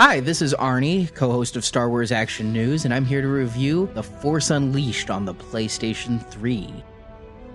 Hi, this is Arnie, co-host of Star Wars Action News, and I'm here to review The Force Unleashed on the PlayStation 3.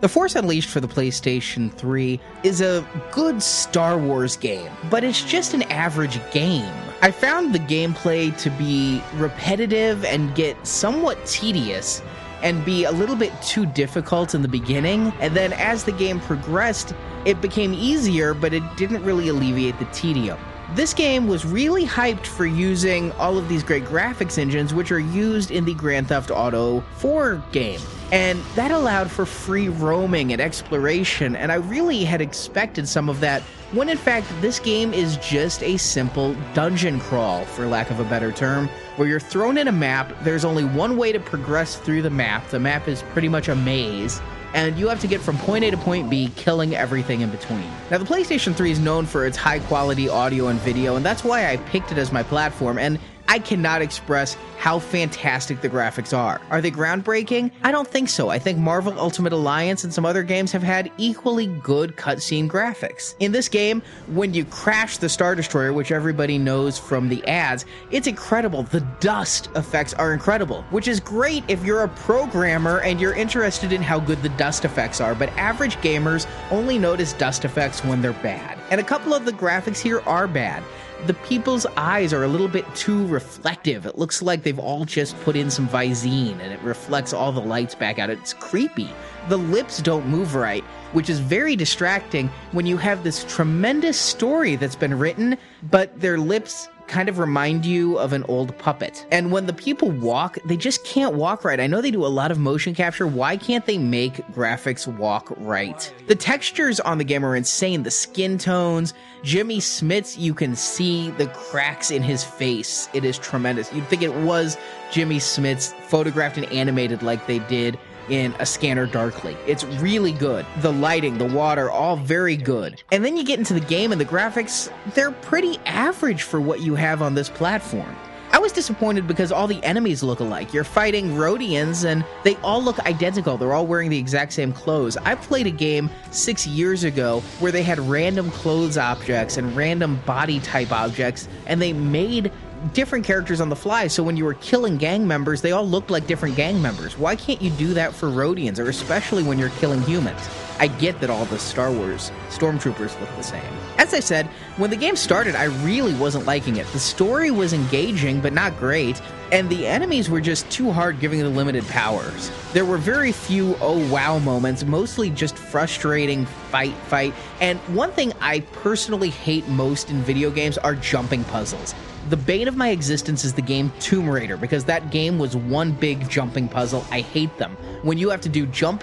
The Force Unleashed for the PlayStation 3 is a good Star Wars game, but it's just an average game. I found the gameplay to be repetitive and get somewhat tedious, and be a little bit too difficult in the beginning, and then as the game progressed, it became easier, but it didn't really alleviate the tedium. This game was really hyped for using all of these great graphics engines which are used in the Grand Theft Auto 4 game. And that allowed for free roaming and exploration, and I really had expected some of that, when in fact this game is just a simple dungeon crawl, for lack of a better term, where you're thrown in a map, there's only one way to progress through the map is pretty much a maze, and you have to get from point A to point B, killing everything in between. Now, the PlayStation 3 is known for its high-quality audio and video, and that's why I picked it as my platform, and I cannot express how fantastic the graphics are. Are they groundbreaking? I don't think so. I think Marvel Ultimate Alliance and some other games have had equally good cutscene graphics. In this game, when you crash the Star Destroyer, which everybody knows from the ads, it's incredible. The dust effects are incredible, which is great if you're a programmer and you're interested in how good the dust effects are, but average gamers only notice dust effects when they're bad. And a couple of the graphics here are bad. The people's eyes are a little bit too reflective. It looks like they've all just put in some Visine and it reflects all the lights back out. It's creepy. The lips don't move right, which is very distracting when you have this tremendous story that's been written, but their lips kind of remind you of an old puppet. And when the people walk, they just can't walk right. I know they do a lot of motion capture. Why can't they make graphics walk right? The textures on the game are insane. The skin tones, Jimmy Smits, you can see the cracks in his face. It is tremendous. You'd think it was Jimmy Smits photographed and animated like they did in A Scanner Darkly. It's really good. The lighting, the water, all very good. And then you get into the game and the graphics, they're pretty average for what you have on this platform. I was disappointed because all the enemies look alike. You're fighting Rhodians and they all look identical. They're all wearing the exact same clothes. I played a game 6 years ago where they had random clothes objects and random body type objects, and they made different characters on the fly, so when you were killing gang members, they all looked like different gang members. Why can't you do that for Rhodians, or especially when you're killing humans? I get that all the Star Wars stormtroopers look the same. As I said, when the game started, I really wasn't liking it. The story was engaging, but not great, and the enemies were just too hard given the limited powers. There were very few oh wow moments, mostly just frustrating fight, and one thing I personally hate most in video games are jumping puzzles. The bane of my existence is the game Tomb Raider, because that game was one big jumping puzzle. I hate them. When you have to do jump,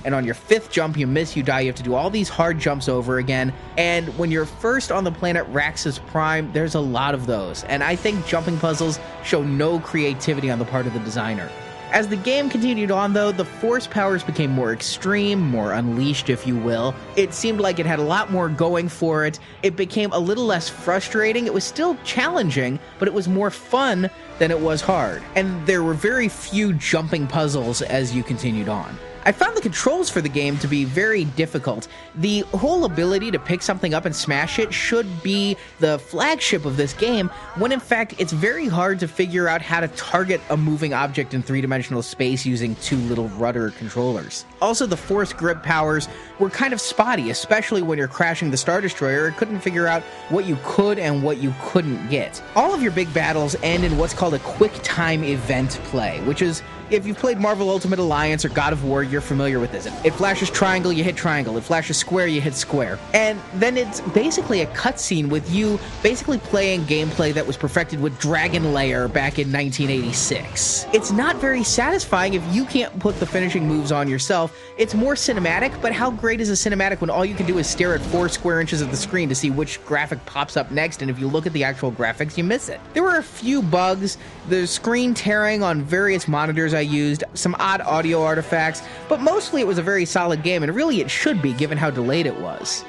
and on your fifth jump you miss, you die, you have to do all these hard jumps over again, and when you're first on the planet Raxus Prime, there's a lot of those, and I think jumping puzzles show no creativity on the part of the designer. As the game continued on, though, the force powers became more extreme, more unleashed, if you will. It seemed like it had a lot more going for it. It became a little less frustrating. It was still challenging, but it was more fun than it was hard. And there were very few jumping puzzles as you continued on. I found the controls for the game to be very difficult. The whole ability to pick something up and smash it should be the flagship of this game, when in fact it's very hard to figure out how to target a moving object in three-dimensional space using two little rudder controllers. Also, the force grip powers were kind of spotty, especially when you're crashing the Star Destroyer. It couldn't figure out what you could and what you couldn't get. All of your big battles end in what's called a quick time event play, which is, if you've played Marvel Ultimate Alliance or God of War, you're familiar with this. It flashes triangle, you hit triangle. It flashes square, you hit square. And then it's basically a cutscene with you basically playing gameplay that was perfected with Dragon Lair back in 1986. It's not very satisfying if you can't put the finishing moves on yourself. It's more cinematic, but how great is a cinematic when all you can do is stare at 4 square inches of the screen to see which graphic pops up next, and if you look at the actual graphics, you miss it. There were a few bugs. The screen tearing on various monitors I used, some odd audio artifacts, but mostly it was a very solid game, and really it should be given how delayed it was.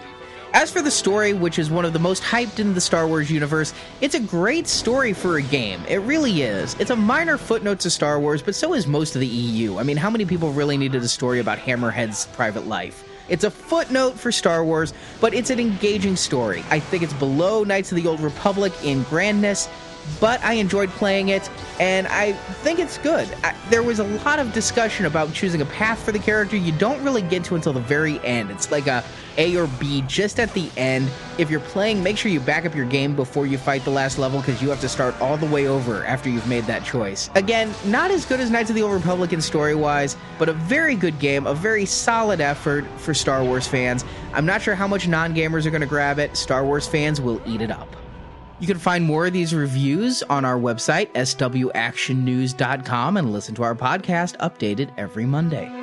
As for the story, which is one of the most hyped in the Star Wars universe, it's a great story for a game. It really is. It's a minor footnote to Star Wars, but so is most of the EU. I mean, how many people really needed a story about Hammerhead's private life? It's a footnote for Star Wars, but it's an engaging story. I think it's below Knights of the Old Republic in grandness, but I enjoyed playing it, and I think it's good. There was a lot of discussion about choosing a path for the character you don't really get to until the very end. It's like a or B just at the end. If you're playing, make sure you back up your game before you fight the last level, because you have to start all the way over after you've made that choice. Again, not as good as Knights of the Old Republic in story-wise, but a very good game, a very solid effort for Star Wars fans. I'm not sure how much non-gamers are going to grab it. Star Wars fans will eat it up. You can find more of these reviews on our website, swactionnews.com, and listen to our podcast updated every Monday.